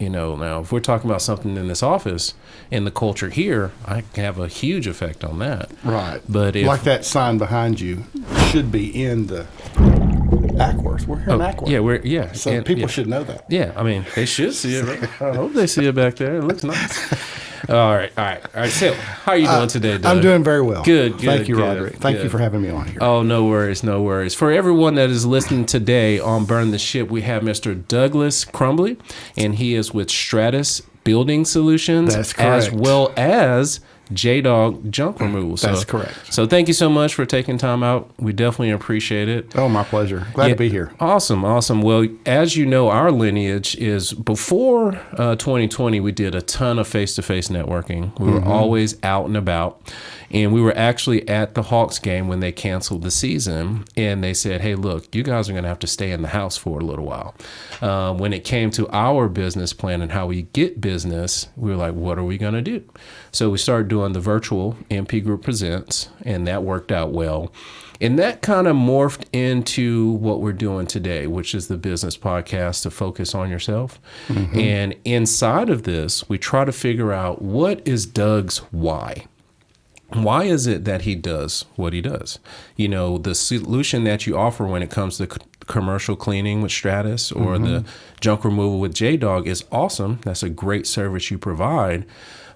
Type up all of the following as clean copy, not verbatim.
Now if we're talking about something in this office and the culture here, I can have a huge effect on that. Right. But if, like that sign behind you should be in the Ackworth. We're here in Ackworth. Yeah. So people should know that. Yeah, I mean, they should see it. I hope they see it back there. It looks nice. All right. So, how are you doing today, Doug? I'm doing very well. Good. Thank you, good, Roderick. Thank good. you for having me on here. Oh, no worries. For everyone that is listening today on Burn the Ship, we have Mr. Douglas Crumbly, and he is with Stratus Building Solutions. That's correct. As well as J-Dog Junk Removal. That's correct. So thank you so much for taking time out. We definitely appreciate it. Oh, my pleasure. Glad to be here. Awesome. Well, as you know, our lineage is before 2020, we did a ton of face-to-face networking. We were always out and about. And we were actually at the Hawks game when they canceled the season. And they said, hey, look, you guys are going to have to stay in the house for a little while. When it came to our business plan and how we get business, we were like, what are we going to do? So we started doing the virtual MP Group Presents, and that worked out well. And that kind of morphed into what we're doing today, which is the business podcast to focus on yourself. And inside of this, we try to figure out what is Doug's why. Why is it that he does what he does? The solution that you offer when it comes to commercial cleaning with Stratus or the junk removal with J-Dog is awesome. That's a great service you provide.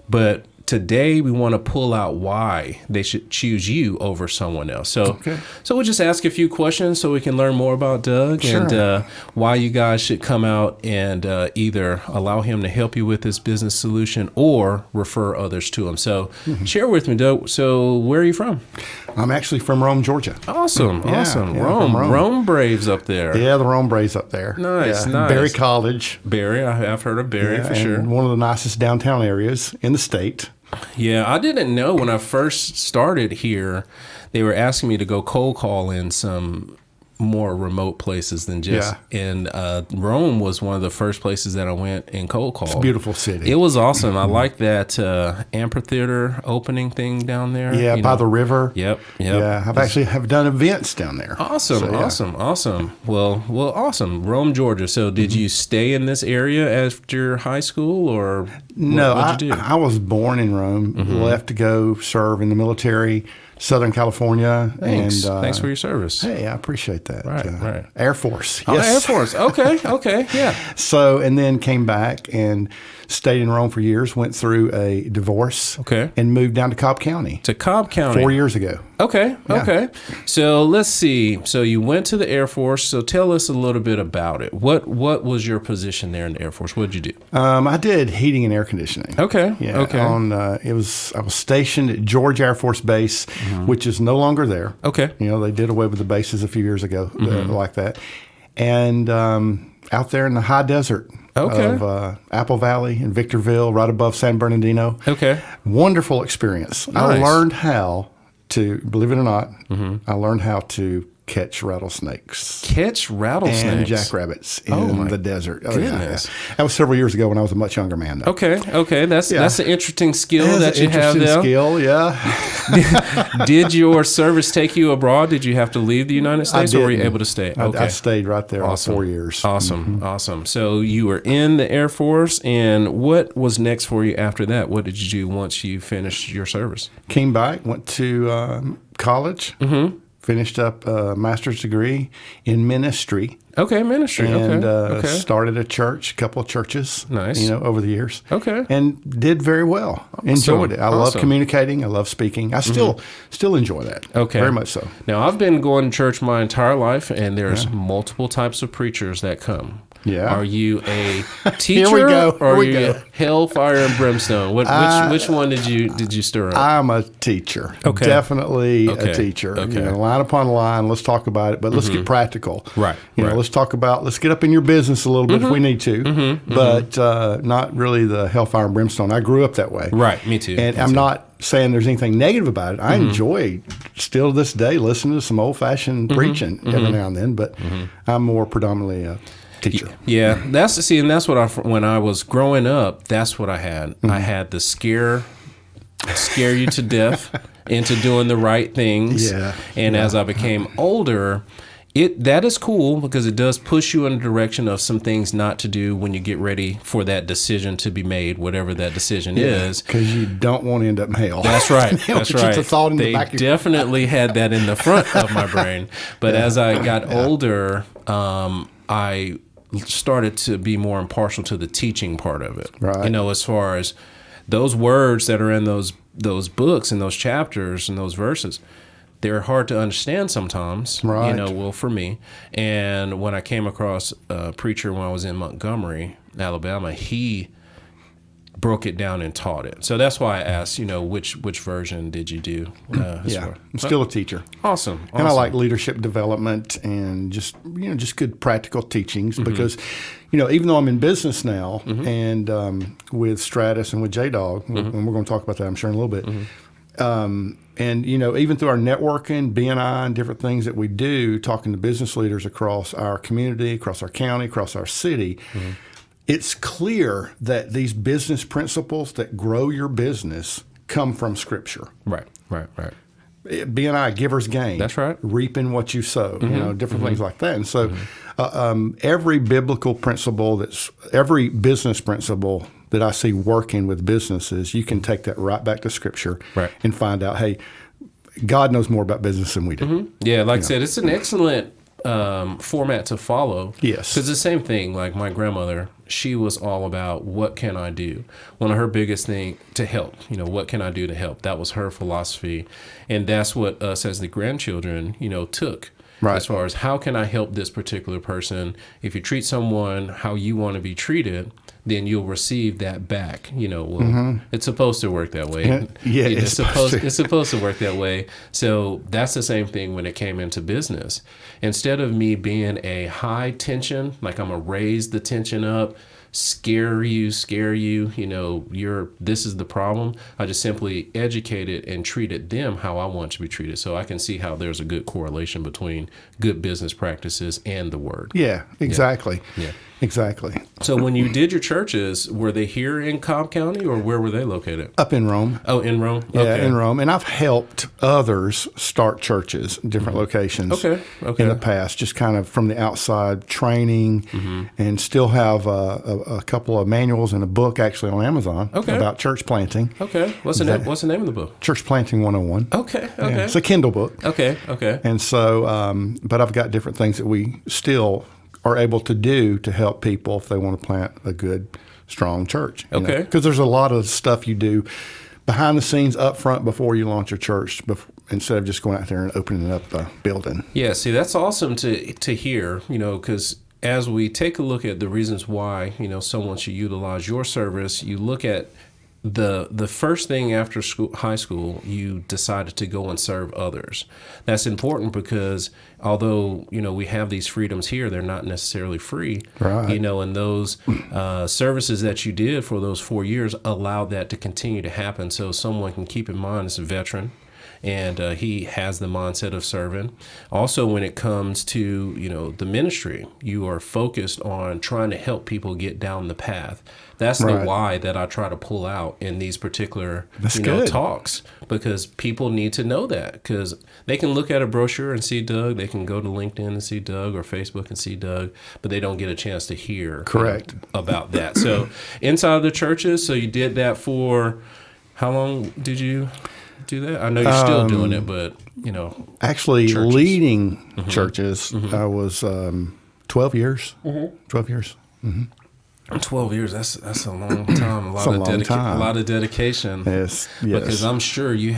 But today we want to pull out why they should choose you over someone else. So we'll just ask a few questions so we can learn more about Doug and why you guys should come out and either allow him to help you with this business solution or refer others to him. So share with me, Doug. So where are you from? I'm actually from Rome, Georgia. Awesome. Yeah, Rome Braves up there. Yeah, the Rome Braves up there. Nice. Berry College. Berry, I've heard of Berry for sure. One of the nicest downtown areas in the state. Yeah, I didn't know when I first started here, they were asking me to go cold call in some more remote places than just and Rome was one of the first places that I went in cold call. It's a beautiful city. It was awesome. I like that amphitheater opening thing down there. Yeah, by the river. Yep. Yeah, I've actually done events down there. Awesome. Well, awesome. Rome, Georgia. So did you stay in this area after high school or no, what'd you do? I was born in Rome, left to go serve in the military, Southern California. Thanks. And, Thanks for your service. Hey, I appreciate that. Right. Air Force. Oh, Yes. Air Force. Okay. Yeah. So, and then came back and stayed in Rome for years, went through a divorce. Okay. And moved down to Cobb County. To Cobb County. 4 years ago. Okay. So let's see. So you went to the Air Force. So tell us a little bit about it. What was your position there in the Air Force? What did you do? I did heating and air conditioning. Okay. Yeah. Okay. I was stationed at George Air Force Base, which is no longer there. Okay. They did away with the bases a few years ago, like that, and out there in the high desert. Of Apple Valley and Victorville, right above San Bernardino. Okay. Wonderful experience. Nice. I learned how to, believe it or not, I learned how to catch rattlesnakes. And jackrabbits in the desert. Goodness. Yeah. That was several years ago when I was a much younger man, though. Okay. That's an interesting skill that you have there. Skill, yeah. Did your service take you abroad? Did you have to leave the United States, or were you able to stay? I stayed right there all 4 years. Awesome. So you were in the Air Force, and what was next for you after that? What did you do once you finished your service? Came back, went to college. Finished up a master's degree in ministry. Okay, ministry. And started a couple of churches. Nice. Over the years. Okay. And did very well. Enjoyed it. I love communicating. I love speaking. I still enjoy that. Okay. Very much so. Now, I've been going to church my entire life, and there's multiple types of preachers that come. Yeah. Are you a teacher? Here we go. Or are you hellfire and brimstone? Which one did you stir up? I'm a teacher. Okay. Definitely a teacher. Okay. Line upon line. Let's talk about it, but let's get practical. Right. Let's get up in your business a little bit if we need to, but not really the hellfire and brimstone. I grew up that way. Right. Me too. And I'm not saying there's anything negative about it. I enjoy still to this day listening to some old fashioned preaching every now and then, but I'm more predominantly a teacher. Yeah, that's what when I was growing up, that's what I had. I had the scare you to death into doing the right things. Yeah. And as I became older, That is cool because it does push you in the direction of some things not to do when you get ready for that decision to be made, whatever that decision is. Because you don't want to end up in hell. That's right. That's right. A thought in they the back definitely had that in the front of my brain. But as I got older, I started to be more impartial to the teaching part of it. Right. You know, as far as those words that are in those books and those chapters and those verses, they're hard to understand sometimes, right. You know, well, for me. And when I came across a preacher when I was in Montgomery, Alabama, he broke it down and taught it. So that's why I asked, you know, which version did you do? I'm still a teacher. Awesome. And I like leadership development and just good practical teachings because, you know, even though I'm in business now and with Stratus and with J-Dog, and we're going to talk about that, I'm sure, in a little bit. And, you know, even through our networking, BNI, and different things that we do, talking to business leaders across our community, across our county, across our city, it's clear that these business principles that grow your business come from Scripture. Right. BNI, giver's gain. That's right. Reaping what you sow, you know, different things like that. And so every biblical principle every business principle that I see working with businesses, you can take that right back to Scripture and find out, hey, God knows more about business than we do. Yeah, like I said, it's an excellent format to follow. Yes. Because the same thing, like my grandmother, she was all about what can I do? One of her biggest thing to help, you know, what can I do to help? That was her philosophy. And that's what us as the grandchildren, you know, took. Right. As far as how can I help this particular person? If you treat someone how you want to be treated, then you'll receive that back. You know, well, it's supposed to work that way. Yeah, you know, it's supposed to work that way. So that's the same thing when it came into business. Instead of me being a high tension, like I'm gonna raise the tension up, scare you, you know, this is the problem. I just simply educated and treated them how I want to be treated. So I can see how there's a good correlation between good business practices and the word. Yeah, exactly. Yeah. Exactly. So when you did your churches, were they here in Cobb County or where were they located? Up in Rome. Oh, in Rome? Okay. Yeah, in Rome. And I've helped others start churches in different locations in the past, just kind of from the outside training and still have a couple of manuals and a book actually on Amazon about church planting. Okay. What's the name of the book? Church Planting 101. Okay. Yeah, it's a Kindle book. Okay. And so, but I've got different things that we still are able to do to help people if they want to plant a good, strong church. Okay. Because there's a lot of stuff you do behind the scenes up front before you launch a church instead of just going out there and opening up a building. Yeah, see, that's awesome to hear, you know, because as we take a look at the reasons why, you know, someone should utilize your service, you look at the first thing after high school, you decided to go and serve others. That's important because although, you know, we have these freedoms here, they're not necessarily free. Right. You know, and those services that you did for those 4 years allowed that to continue to happen. So someone can keep in mind as a veteran. And he has the mindset of serving. Also, when it comes to, you know, the ministry, you are focused on trying to help people get down the path. That's the why that I try to pull out in these particular talks, because people need to know that, because they can look at a brochure and see Doug, they can go to LinkedIn and see Doug or Facebook and see Doug, but they don't get a chance to hear about that. So inside of the churches, so you did that for how long did you do that? I know you're still doing it, but, you know. Actually, churches. Leading churches, I was 12 years. 12 years. 12 years, that's a long time. A lot of dedication. Yes. Because I'm sure you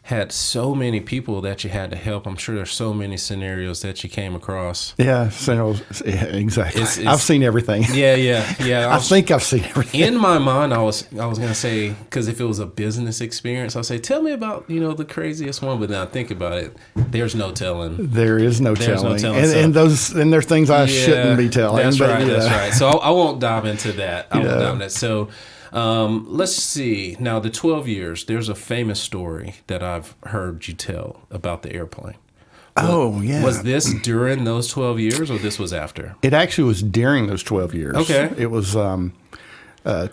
had so many people that you had to help. I'm sure there's so many scenarios that you came across. Yeah, scenarios. Yeah, exactly. I've seen everything. Yeah. I think I've seen everything. In my mind, I was going to say, because if it was a business experience, I'll say, tell me about, you know, the craziest one. But now I think about it, there's no telling. There is no telling. No telling. And there's things I shouldn't be telling. That's right. So I won't dive into that. So let's see. Now, the 12 years, there's a famous story that I've heard you tell about the airplane. Was this during those 12 years or this was after? It actually was during those 12 years. Okay. It was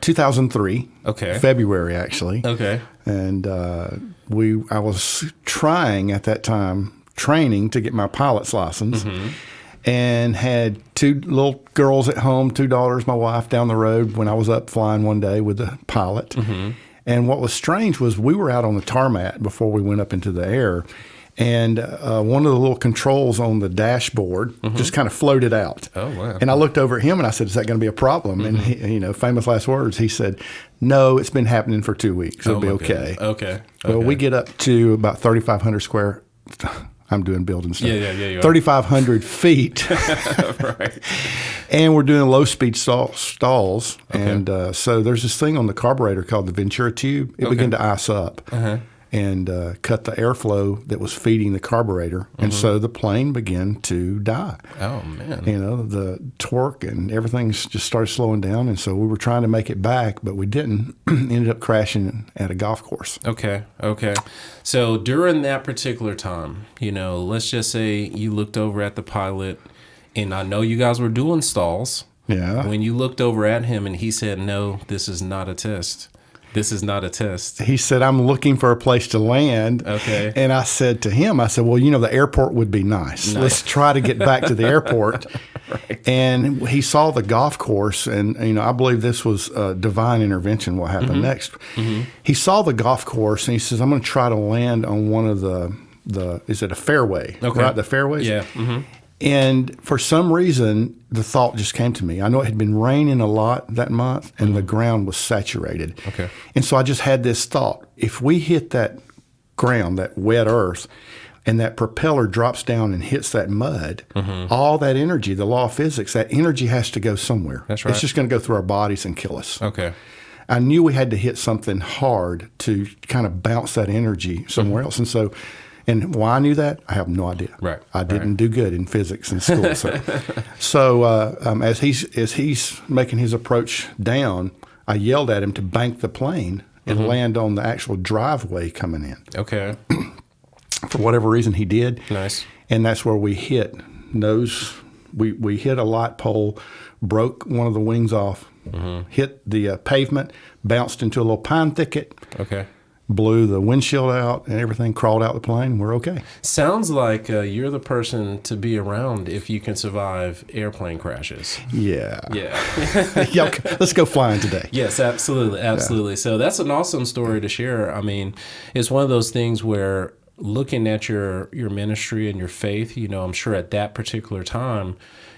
2003. Okay. February, actually. Okay. And I was trying at that time training to get my pilot's license. And had 2 little girls at home, 2 daughters, my wife down the road when I was up flying one day with the pilot. And what was strange was we were out on the tarmac before we went up into the air. And one of the little controls on the dashboard just kind of floated out. Oh, wow. And I looked over at him and I said, is that going to be a problem? And he, famous last words, he said, no, it's been happening for 2 weeks. It'll be okay. Okay. Well, we get up to about 3,500 square. I'm doing building stuff. Yeah. 3,500 feet. Right. And we're doing low speed stalls. Okay. And so there's this thing on the carburetor called the Ventura tube. It began to ice up and cut the airflow that was feeding the carburetor. And so the plane began to die. Oh, man. The torque and everything just started slowing down. And so we were trying to make it back, but we didn't. Ended up crashing at a golf course. Okay. So during that particular time, let's just say you looked over at the pilot, and I know you guys were doing stalls. Yeah. When you looked over at him and he said, no, this is not a test. This is not a test. He said, I'm looking for a place to land. Okay. And I said to him, well, the airport would be nice. Let's try to get back to the airport. Right. And he saw the golf course, and, I believe this was divine intervention, what happened next. He saw the golf course, and he says, I'm going to try to land on one of the is it a fairway? Okay. Right, the fairways? Yeah. And for some reason, the thought just came to me. I know it had been raining a lot that month, and the ground was saturated. Okay. And so I just had this thought. If we hit that ground, that wet earth, and that propeller drops down and hits that mud, all that energy, the law of physics, that energy has to go somewhere. That's right. It's just going to go through our bodies and kill us. Okay. I knew we had to hit something hard to kind of bounce that energy somewhere else. And so... And why I knew that, I have no idea. Right. I didn't do good in physics in school. So as he's making his approach down, I yelled at him to bank the plane and land on the actual driveway coming in. Okay. For whatever reason, he did. Nice. And that's where we hit we hit a light pole, broke one of the wings off, hit the pavement, bounced into a little pine thicket. Okay. Blew the windshield out and everything, crawled out the plane. We're okay. Sounds like you're the person to be around if you can survive airplane crashes. Yeah. Yeah. Yeah, okay. Let's go flying today. Yes, absolutely. Yeah. So that's an awesome story to share. I mean, it's one of those things where looking at your ministry and your faith, I'm sure at that particular time,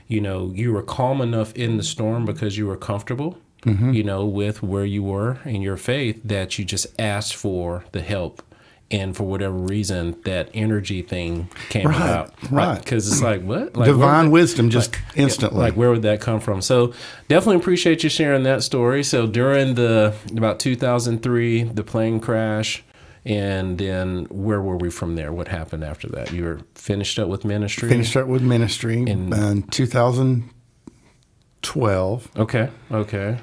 you were calm enough in the storm because you were comfortable. With where you were in your faith, that you just asked for the help. And for whatever reason, that energy thing came about. Right. Because it's like, what? Like, divine wisdom just instantly. Like, where would that come from? So definitely appreciate you sharing that story. So during about 2003, the plane crash, and then where were we from there? What happened after that? You were finished up with ministry? Finished up with ministry in 2012. Okay.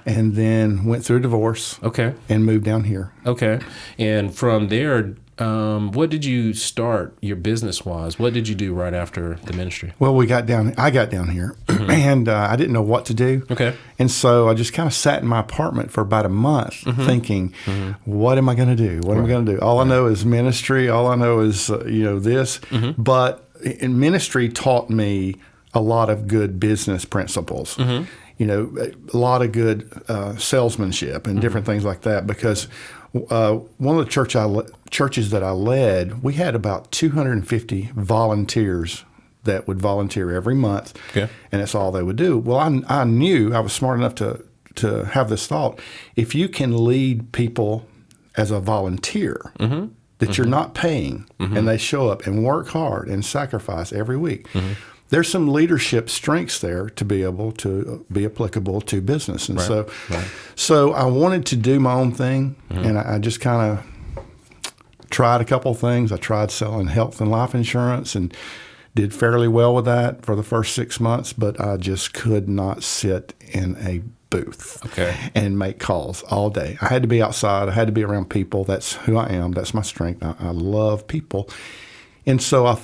And then went through a divorce. Okay. And moved down here. Okay. And from there, what did you start your business-wise? What did you do right after the ministry? Well, I got down here, and I didn't know what to do. Okay. And so I just kind of sat in my apartment for about a month thinking, what am I going to do? What am I going to do? All I know is ministry. All I know is, this. But in ministry taught me a lot of good business principles, a lot of good salesmanship and different things like that. Because one of the churches that I led, we had about 250 volunteers that would volunteer every month, and that's all they would do. Well, I knew, I was smart enough to have this thought: if you can lead people as a volunteer, that you're not paying, and they show up and work hard and sacrifice every week. There's some leadership strengths there to be able to be applicable to business. And so I wanted to do my own thing, and I just kind of tried a couple of things. I tried selling health and life insurance and did fairly well with that for the first 6 months, but I just could not sit in a booth and make calls all day. I had to be outside. I had to be around people. That's who I am. That's my strength. I love people. And so I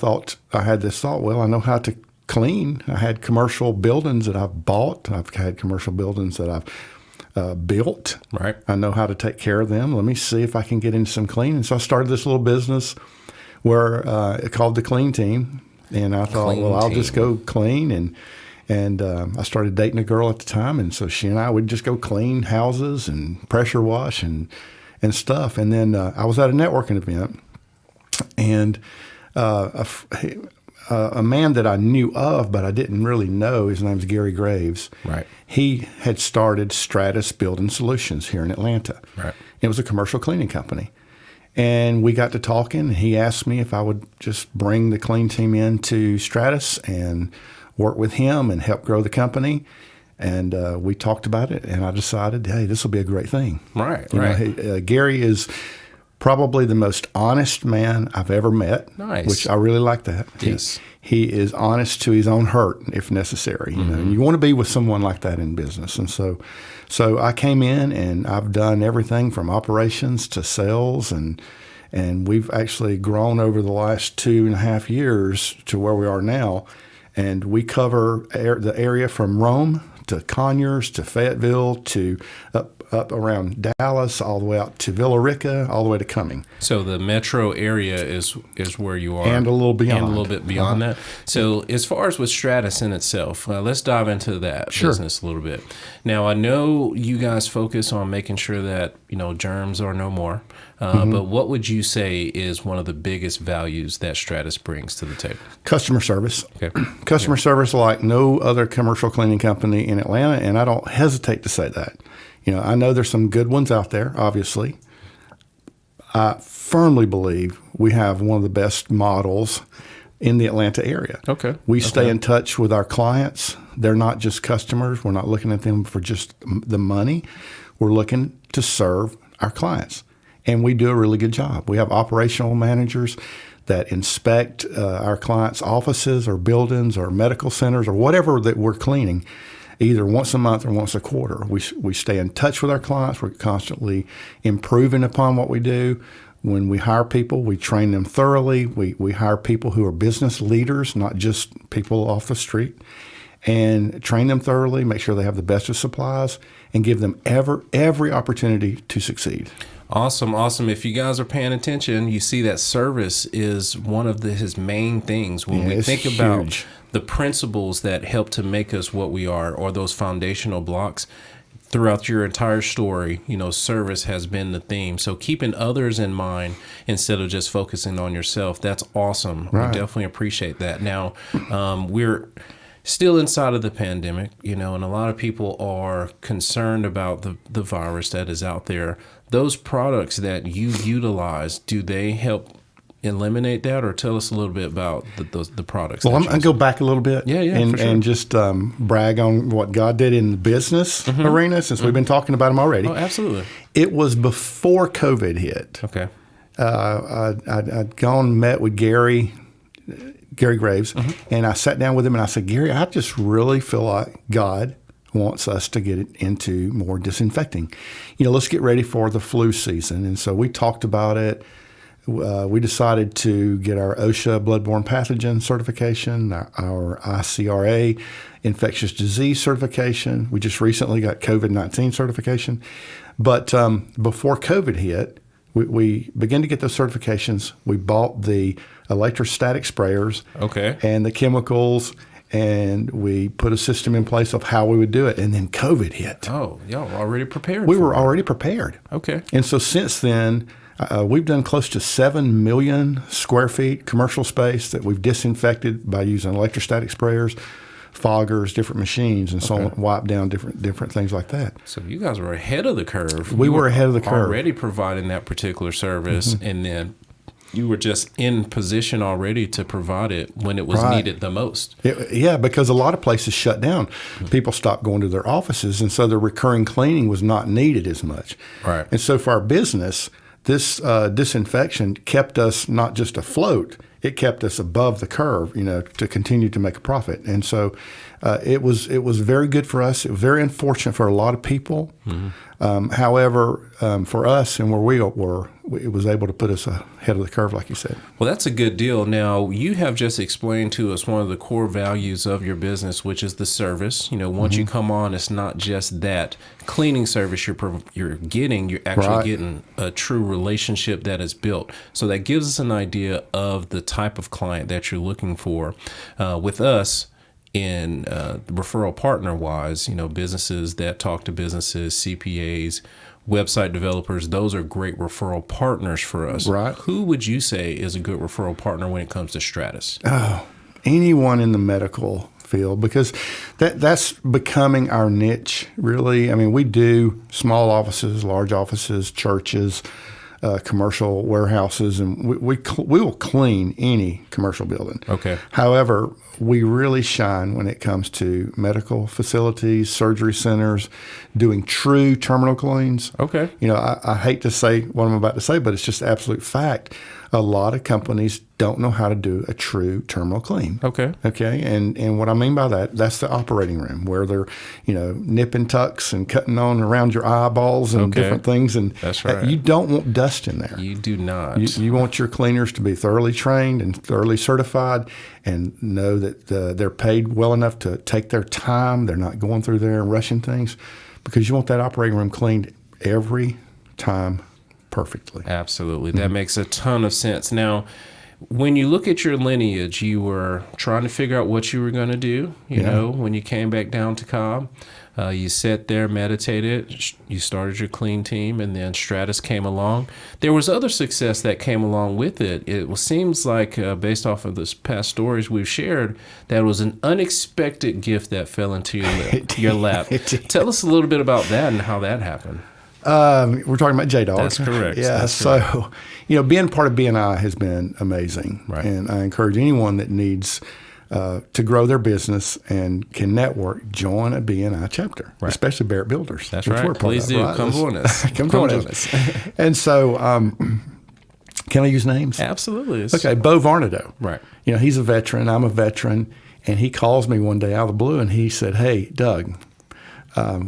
had this thought, well, I know how to clean. I had commercial buildings that I've bought. I've had commercial buildings that I've built. Right. I know how to take care of them. Let me see if I can get into some cleaning. So I started this little business where called the Clean Team. And I thought, I'll just go clean. And I started dating a girl at the time. And so she and I would just go clean houses and pressure wash and stuff. And then I was at a networking event, and a man that I knew of, but I didn't really know, his name's Gary Graves. Right. He had started Stratus Building Solutions here in Atlanta. Right. It was a commercial cleaning company. And we got to talking. He asked me if I would just bring the clean team into Stratus and work with him and help grow the company. And we talked about it, and I decided, hey, this will be a great thing. Right, you know, Gary is probably the most honest man I've ever met. Nice. Which I really like that. Yes. He is honest to his own hurt if necessary. You know, and you want to be with someone like that in business. And so I came in, and I've done everything from operations to sales, and we've actually grown over the last 2.5 years to where we are now. And we cover the area from Rome to Conyers to Fayetteville to up around Dallas, all the way out to Villa Rica, all the way to Cumming. So the metro area is where you are. And a little beyond. And a little bit beyond that. So as far as with Stratus in itself, let's dive into that business a little bit. Now, I know you guys focus on making sure that, germs are no more. But what would you say is one of the biggest values that Stratus brings to the table? Customer service. Okay. Customer service like no other commercial cleaning company in Atlanta, and I don't hesitate to say that. I know there's some good ones out there, obviously. I firmly believe we have one of the best models in the Atlanta area. Okay. We stay in touch with our clients. They're not just customers. We're not looking at them for just the money. We're looking to serve our clients. And we do a really good job. We have operational managers that inspect our clients' offices or buildings or medical centers or whatever that we're cleaning, either once a month or once a quarter. We stay in touch with our clients. We're constantly improving upon what we do. When we hire people, we train them thoroughly. We hire people who are business leaders, not just people off the street, and train them thoroughly, make sure they have the best of supplies, and give them every opportunity to succeed. Awesome. If you guys are paying attention, you see that service is one of his main things. When we think about the principles that help to make us what we are, or those foundational blocks throughout your entire story, service has been the theme. So keeping others in mind instead of just focusing on yourself, that's awesome. Right. We definitely appreciate that. Now, we're still inside of the pandemic, and a lot of people are concerned about the virus that is out there. Those products that you utilize, do they help eliminate that, or tell us a little bit about the products? Well, I'm going to go back a little bit and just brag on what God did in the business arena, since we've been talking about them already. Oh, absolutely. It was before COVID hit. Okay. I'd gone and met with Gary Graves, and I sat down with him and I said, Gary, I just really feel like God wants us to get into more disinfecting. Let's get ready for the flu season. And so we talked about it. We decided to get our OSHA bloodborne pathogen certification, our ICRA infectious disease certification. We just recently got COVID-19 certification. But before COVID hit, we began to get those certifications. We bought the electrostatic sprayers and the chemicals, and we put a system in place of how we would do it. And then COVID hit. Oh, y'all were already prepared. We were already prepared. Okay. And so since then, we've done close to 7 million square feet commercial space that we've disinfected by using electrostatic sprayers, foggers, different machines, and so on, wipe down different things like that. So you guys were ahead of the curve. We were ahead of the curve. Already providing that particular service, and then you were just in position already to provide it when it was needed the most. Yeah, because a lot of places shut down. People stopped going to their offices, and so the recurring cleaning was not needed as much. Right. And so for our business, this disinfection kept us not just afloat, it kept us above the curve, to continue to make a profit. And so it was very good for us. It was very unfortunate for a lot of people. However, for us and where we were, it was able to put us ahead of the curve, like you said. Well, that's a good deal. Now, you have just explained to us one of the core values of your business, which is the service. Once you come on, it's not just that cleaning service you're getting. You're actually getting a true relationship that is built. So that gives us an idea of the type of client that you're looking for. With us, in referral partner wise, businesses that talk to businesses, CPAs, website developers, those are great referral partners for us. Right. Who would you say is a good referral partner when it comes to Stratus? Oh, anyone in the medical field, because that's becoming our niche, really. I mean, we do small offices, large offices, churches, commercial warehouses, and we will clean any commercial building. Okay. However, we really shine when it comes to medical facilities, surgery centers, doing true terminal cleans. Okay. I hate to say what I'm about to say, but it's just absolute fact. A lot of companies don't know how to do a true terminal clean. Okay. Okay. And what I mean by that, that's the operating room where they're, nipping tucks and cutting on around your eyeballs and different things. And that's right. You don't want dust in there. You do not. You want your cleaners to be thoroughly trained and thoroughly certified and know that they're paid well enough to take their time. They're not going through there and rushing things, because you want that operating room cleaned every time perfectly. Absolutely. That makes a ton of sense. Now, when you look at your lineage, you were trying to figure out what you were going to do, when you came back down to Cobb. You sat there, meditated, you started your clean team, and then Stratus came along. There was other success that came along with it. It seems like, based off of the past stories we've shared, that was an unexpected gift that fell into your lap. Tell us a little bit about that and how that happened. We're talking about J-Dog. That's correct. Yeah. That's correct. So, being part of BNI has been amazing. Right. And I encourage anyone that needs to grow their business and can network, join a BNI chapter, especially Barrett Builders. That's right. Please do. Come join us. Come join us. And so, can I use names? Absolutely. Okay. Bo Varnado. Right. He's a veteran. I'm a veteran. And he calls me one day out of the blue and he said, "Hey, Doug,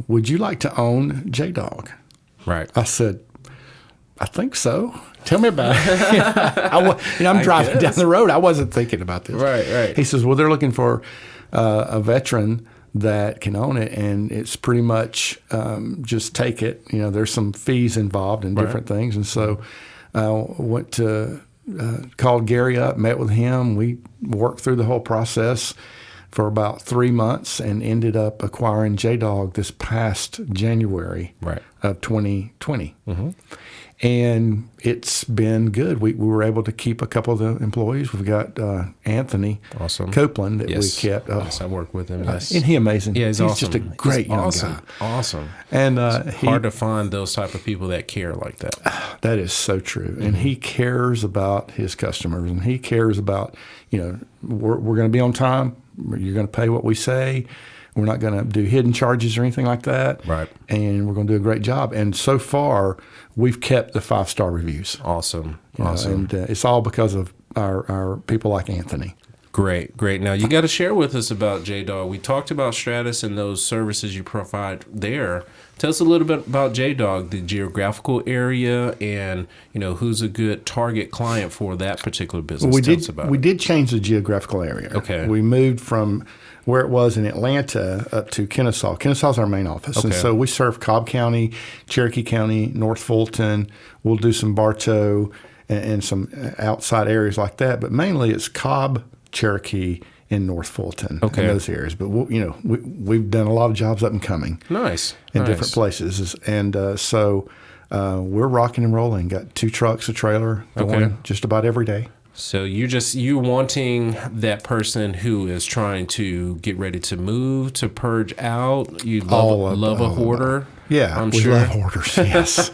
would you like to own J-Dog?" Right. I said, "I think so. Tell me about it." I'm driving down the road. I wasn't thinking about this. Right. He says, "Well, they're looking for a veteran that can own it, and it's pretty much just take it. There's some fees involved and different things." And so I went to called Gary up, met with him. We worked through the whole process for about 3 months and ended up acquiring J-Dog this past January of 2020. Mm-hmm. And it's been good. We were able to keep a couple of the employees. We've got Anthony Copeland that we kept. Yes, I work with him. Yes. Isn't he amazing? Yeah, he's awesome. Just a great young guy. Awesome. And it's hard to find those type of people that care like that. That is so true. Mm-hmm. And he cares about his customers, and he cares about, we're going to be on time. You're going to pay what we say. We're not going to do hidden charges or anything like that. Right. And we're going to do a great job. And so far, we've kept the 5-star reviews. Awesome. And it's all because of our people like Anthony. Great. Now, you got to share with us about J-Dog. We talked about Stratus and those services you provide there. Tell us a little bit about J-Dog, the geographical area, and who's a good target client for that particular business. We did change the geographical area. Okay. We moved from where it was in Atlanta up to Kennesaw. Kennesaw's our main office. Okay. And so we serve Cobb County, Cherokee County, North Fulton. We'll do some Bartow and some outside areas like that. But mainly it's Cobb, Cherokee, in North Fulton, in those areas. But we've done a lot of jobs up and coming. Nice. In different places. And so we're rocking and rolling. Got 2 trucks, a trailer going just about every day. So you're wanting that person who is trying to get ready to move, to purge out. You love a hoarder. Yeah, I'm we sure. love hoarders, yes.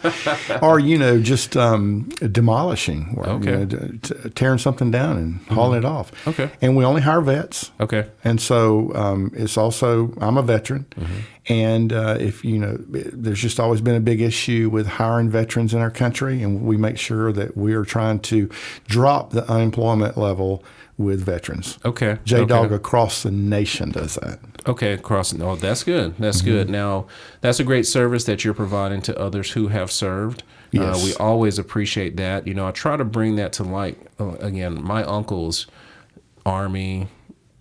Or, just demolishing, tearing something down and hauling it off. Okay. And we only hire vets. Okay. And so it's also, I'm a veteran, And if there's just always been a big issue with hiring veterans in our country, and we make sure that we are trying to drop the unemployment level with veterans. Okay. J-Dog across the nation does that. Okay, oh, that's good. That's good. Now, that's a great service that you're providing to others who have served. Yes. We always appreciate that. I try to bring that to light. Again, my uncle's Army,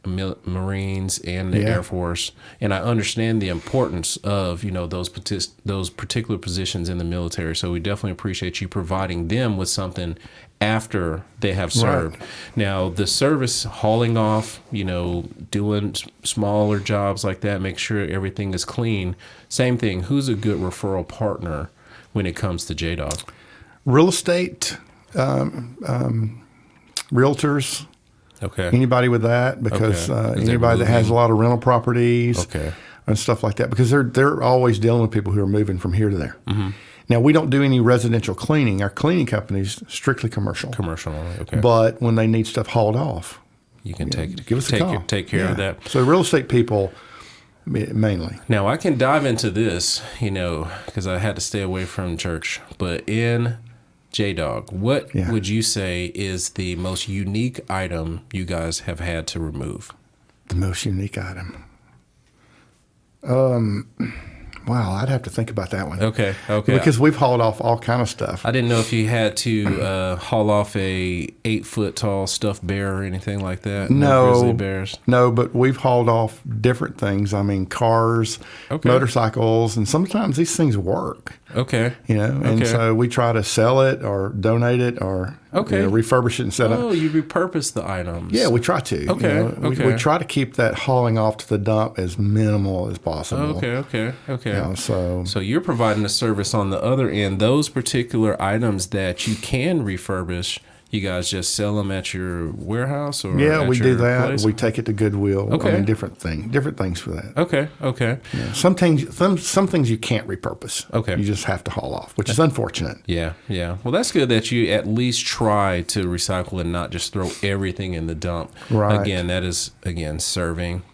Marines, and the Air Force, and I understand the importance of those particular positions in the military. So we definitely appreciate you providing them with something after they have served. Right. Now, the service, hauling off, doing smaller jobs like that, make sure everything is clean. Same thing. Who's a good referral partner when it comes to J-Dog? Real estate, realtors. Okay. Anybody with that, because anybody that has a lot of rental properties and stuff like that, because they're always dealing with people who are moving from here to there. Mm-hmm. Now, we don't do any residential cleaning. Our cleaning company is strictly commercial. Commercial only, okay. But when they need stuff hauled off, you can give us a call. Take care of that. So real estate people mainly. Now, I can dive into this, because I had to stay away from church. But in J-Dog, what would you say is the most unique item you guys have had to remove? The most unique item? Wow, I'd have to think about that one. Okay. Because we've hauled off all kind of stuff. I didn't know if you had to haul off a 8-foot tall stuffed bear or anything like that. No grizzly bears. No, but we've hauled off different things. I mean, cars, motorcycles, and sometimes these things work. Okay. And so we try to sell it or donate it or refurbish it and set up. Oh, you repurpose the items. Yeah, we try to. Okay. We try to keep that hauling off to the dump as minimal as possible. Okay. So you're providing a service on the other end. Those particular items that you can refurbish, you guys just sell them at your warehouse, or we do that. Place? We take it to Goodwill. Okay. I mean, different things for that. Okay. Yeah. Some things you can't repurpose. Okay. You just have to haul off, which is unfortunate. Yeah. Well, that's good that you at least try to recycle and not just throw everything in the dump. Right. Again, that is serving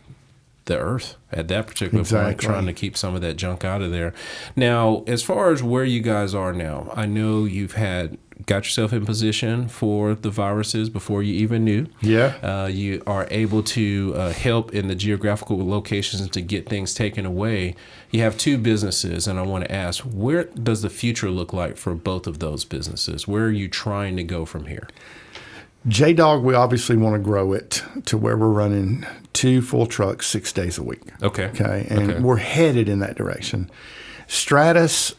the earth at that particular point, trying to keep some of that junk out of there. Now, as far as where you guys are now, I know you've got yourself in position for the viruses before you even knew. Yeah. You are able to help in the geographical locations to get things taken away. You have 2 businesses, and I want to ask, where does the future look like for both of those businesses? Where are you trying to go from here? J-Dog, we obviously want to grow it to where we're running 2 full trucks 6 days a week. Okay. And we're headed in that direction. Stratus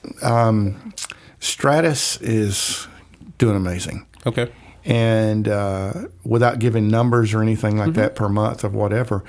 is doing amazing. Okay. And without giving numbers or anything like that per month of whatever,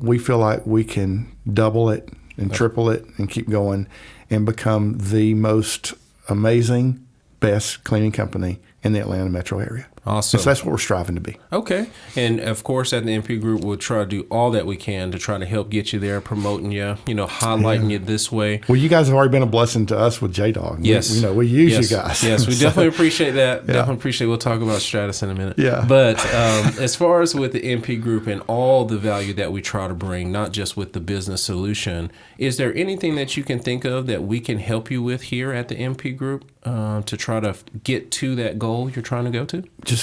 we feel like we can double it and triple it and keep going and become the most amazing, best cleaning company in the Atlanta metro area. Awesome. So that's what we're striving to be. Okay. And of course, at the MP Group, we'll try to do all that we can to try to help get you there, promoting you, highlighting you this way. Well, you guys have already been a blessing to us with J-Dog. Yes. We use you guys. Yes, we definitely appreciate that. Definitely appreciate it. We'll talk about Stratus in a minute. Yeah. But as far as with the MP Group and all the value that we try to bring, not just with the business solution, is there anything that you can think of that we can help you with here at the MP Group to try to get to that goal you're trying to go to? Just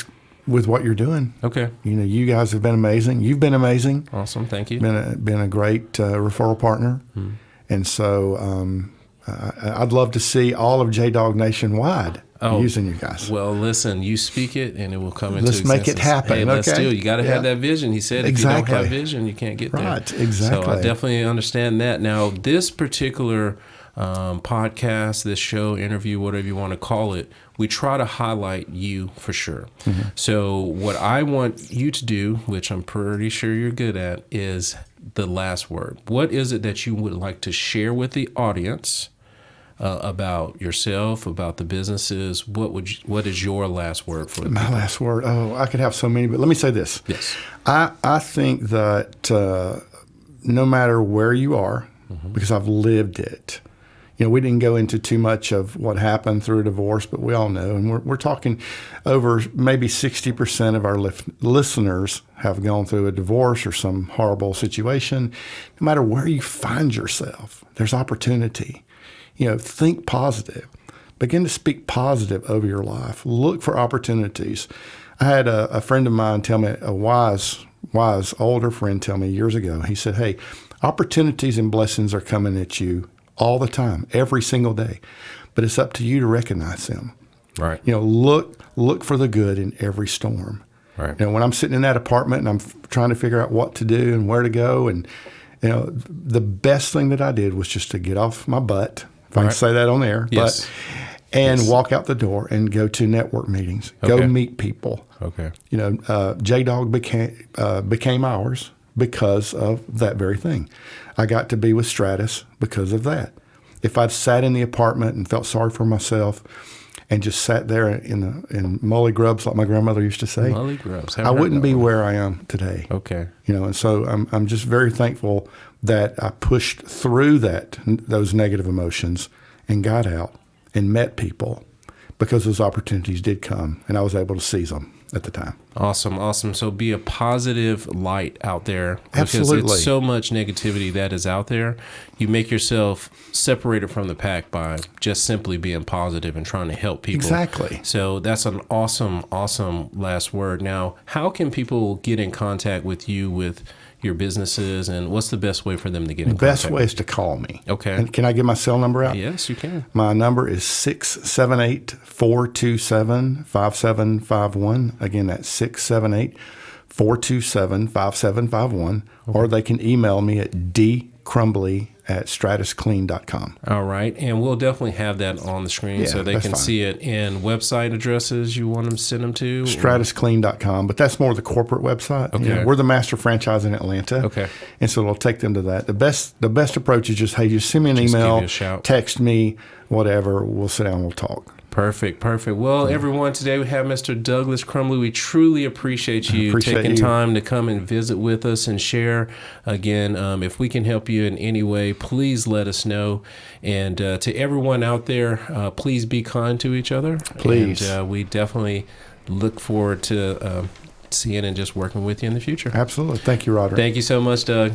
with what you're doing. Okay. You guys have been amazing. You've been amazing. Awesome. Thank you. Been a great referral partner. And so I'd love to see all of J-Dog nationwide using you guys. Well, listen, you speak it and it will come into existence. Let's make it happen. Hey, let's do it. You got to have that vision. He said if you don't have vision, you can't get there. Right, exactly. So I definitely understand that. Now, this particular podcast, this show, interview, whatever you want to call it, we try to highlight you for sure. So what I want you to do, which I'm pretty sure you're good at, is the last word. What is it that you would like to share with the audience about yourself, about the businesses? What is your last word for my last word? Oh, I could have so many, but let me say this. Yes. I think that no matter where you are, because I've lived it, we didn't go into too much of what happened through a divorce, but we all know. And we're talking over maybe 60% of our listeners have gone through a divorce or some horrible situation. No matter where you find yourself, there's opportunity. Think positive. Begin to speak positive over your life. Look for opportunities. I had a friend of mine tell me, a wise older friend tell me years ago, he said, hey, opportunities and blessings are coming at you all the time, every single day, but it's up to you to recognize them. Right. Look for the good in every storm. Right. When I'm sitting in that apartment and I'm trying to figure out what to do and where to go, and the best thing that I did was just to get off my butt, if I can say that on air, yes. and walk out the door and go to network meetings, go meet people. Okay. J-Dog became ours because of that very thing. I got to be with Stratus because of that. If I'd sat in the apartment and felt sorry for myself and just sat there in molly grubs, like my grandmother used to say, molly grubs, I wouldn't be where I am today. Okay. And so I'm just very thankful that I pushed through those negative emotions and got out and met people, because those opportunities did come and I was able to seize them at the time. Awesome. So be a positive light out there, because Absolutely. it's so much negativity that is out there. You make yourself separated from the pack by just simply being positive and trying to help people. Exactly. So that's an awesome last word. Now, how can people get in contact with you, with your businesses, and what's the best way for them to get in contact? The best way is to call me. Okay. And can I give my cell number out? Yes, you can. My number is 678-427-5751. Again, that's 678-427-5751. Or they can email me at dcrumbly@stratusclean.com. All right. And we'll definitely have that on the screen so they can see it. And website addresses you want them to send them to? Stratusclean.com, but that's more the corporate website. Okay. We're the master franchise in Atlanta. Okay. And so it'll take them to that. The best approach is just send me an email, give you a shout. Text me, whatever. We'll sit down and we'll talk. Perfect. Well, everyone, today we have Mr. Douglas Crumbly. We truly appreciate you taking time to come and visit with us and share. Again, if we can help you in any way, please let us know. And to everyone out there, please be kind to each other. Please. And we definitely look forward to seeing and just working with you in the future. Absolutely. Thank you, Roderick. Thank you so much, Doug.